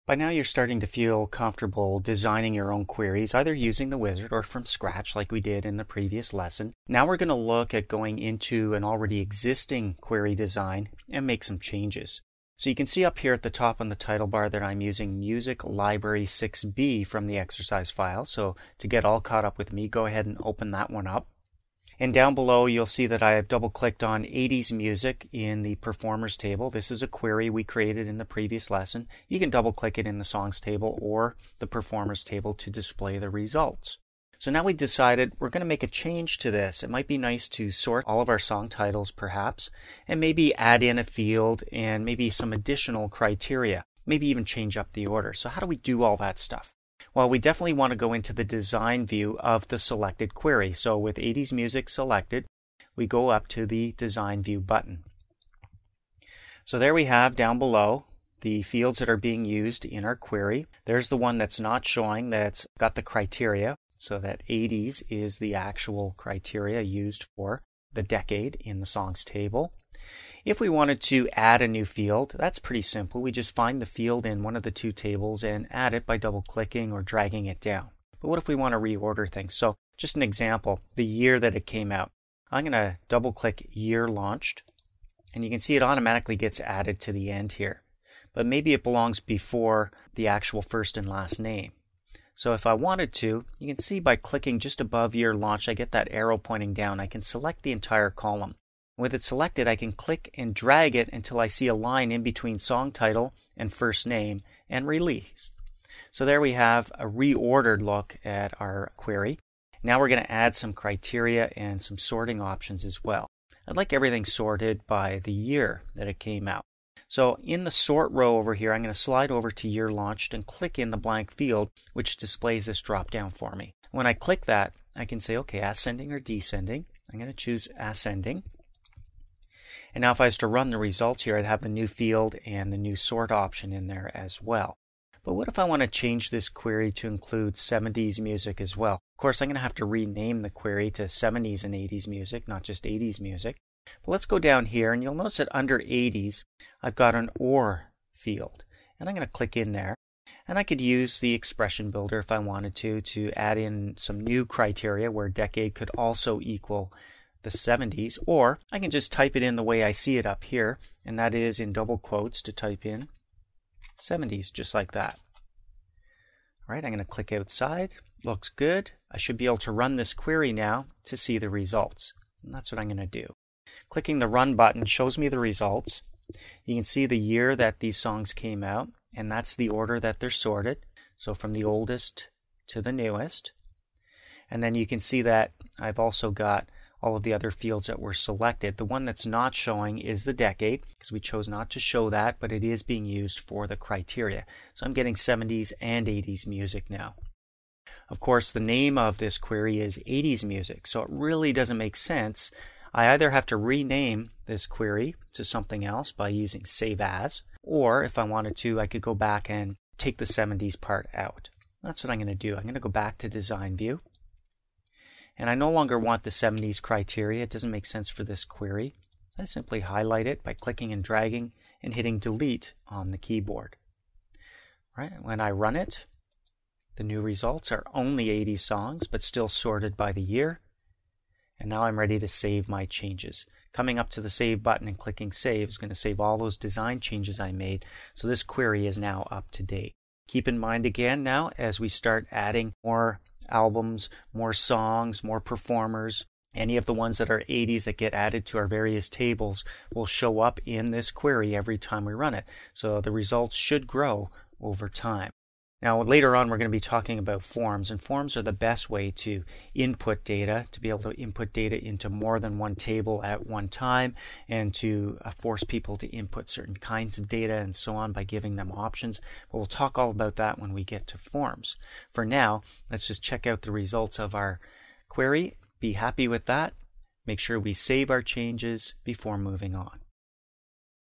By now you're starting to feel comfortable designing your own queries, either using the wizard or from scratch like we did in the previous lesson. Now we're going to look at going into an already existing query design and make some changes. So you can see up here at the top on the title bar that I'm using Music Library 6B from the exercise file. So to get all caught up with me, go ahead and open that one up. And down below, you'll see that I have double-clicked on 80s music in the performers table. This is a query we created in the previous lesson. You can double-click it in the songs table or the performers table to display the results. So now we decided we're going to make a change to this. It might be nice to sort all of our song titles, perhaps, and maybe add in a field and maybe some additional criteria. Maybe even change up the order. So how do we do all that stuff? Well, we definitely want to go into the design view of the selected query. So with 80s music selected, we go up to the design view button. So there we have down below the fields that are being used in our query. There's the one that's not showing, that's got the criteria. So that 80s is the actual criteria used for the decade in the songs table. If we wanted to add a new field, that's pretty simple. We just find the field in one of the two tables and add it by double-clicking or dragging it down. But what if we want to reorder things? So just an example, the year that it came out. I'm going to double-click Year Launched, and you can see it automatically gets added to the end here. But maybe it belongs before the actual first and last name. So if I wanted to, you can see by clicking just above Year Launched, I get that arrow pointing down. I can select the entire column. With it selected, I can click and drag it until I see a line in between song title and first name and release. So there we have a reordered look at our query. Now we're going to add some criteria and some sorting options as well. I'd like everything sorted by the year that it came out. So in the sort row over here, I'm going to slide over to Year Launched and click in the blank field, which displays this drop down for me. When I click that, I can say, okay, ascending or descending. I'm going to choose ascending. And now if I was to run the results here, I'd have the new field and the new sort option in there as well. But what if I want to change this query to include 70s music as well? Of course, I'm going to have to rename the query to 70s and 80s music, not just 80s music. But let's go down here, and you'll notice that under 80s, I've got an OR field. And I'm going to click in there. And I could use the expression builder if I wanted to add in some new criteria where decade could also equal the 70s, or I can just type it in the way I see it up here, and that is in double quotes to type in 70s, just like that. All right, I'm going to click outside. Looks good. I should be able to run this query now to see the results, and that's what I'm going to do. Clicking the Run button shows me the results. You can see the year that these songs came out, and that's the order that they're sorted, so from the oldest to the newest. And then you can see that I've also got all of the other fields that were selected. The one that's not showing is the decade, because we chose not to show that, but it is being used for the criteria. So I'm getting 70s and 80s music now. Of course, the name of this query is 80s music, so it really doesn't make sense. I either have to rename this query to something else by using Save As, or if I wanted to, I could go back and take the 70s part out. That's what I'm going to do. I'm going to go back to Design View. And I no longer want the 70s criteria. It doesn't make sense for this query. I simply highlight it by clicking and dragging and hitting Delete on the keyboard. Right? When I run it, the new results are only 80 songs, but still sorted by the year. And now I'm ready to save my changes. Coming up to the Save button and clicking Save is going to save all those design changes I made. So this query is now up to date. Keep in mind again now, as we start adding more albums, more songs, more performers, any of the ones that are 80s that get added to our various tables will show up in this query every time we run it. So the results should grow over time. Now later on we're going to be talking about forms, and forms are the best way to input data, to be able to input data into more than one table at one time, and to force people to input certain kinds of data and so on by giving them options. But we'll talk all about that when we get to forms. For now, let's just check out the results of our query, be happy with that, make sure we save our changes before moving on.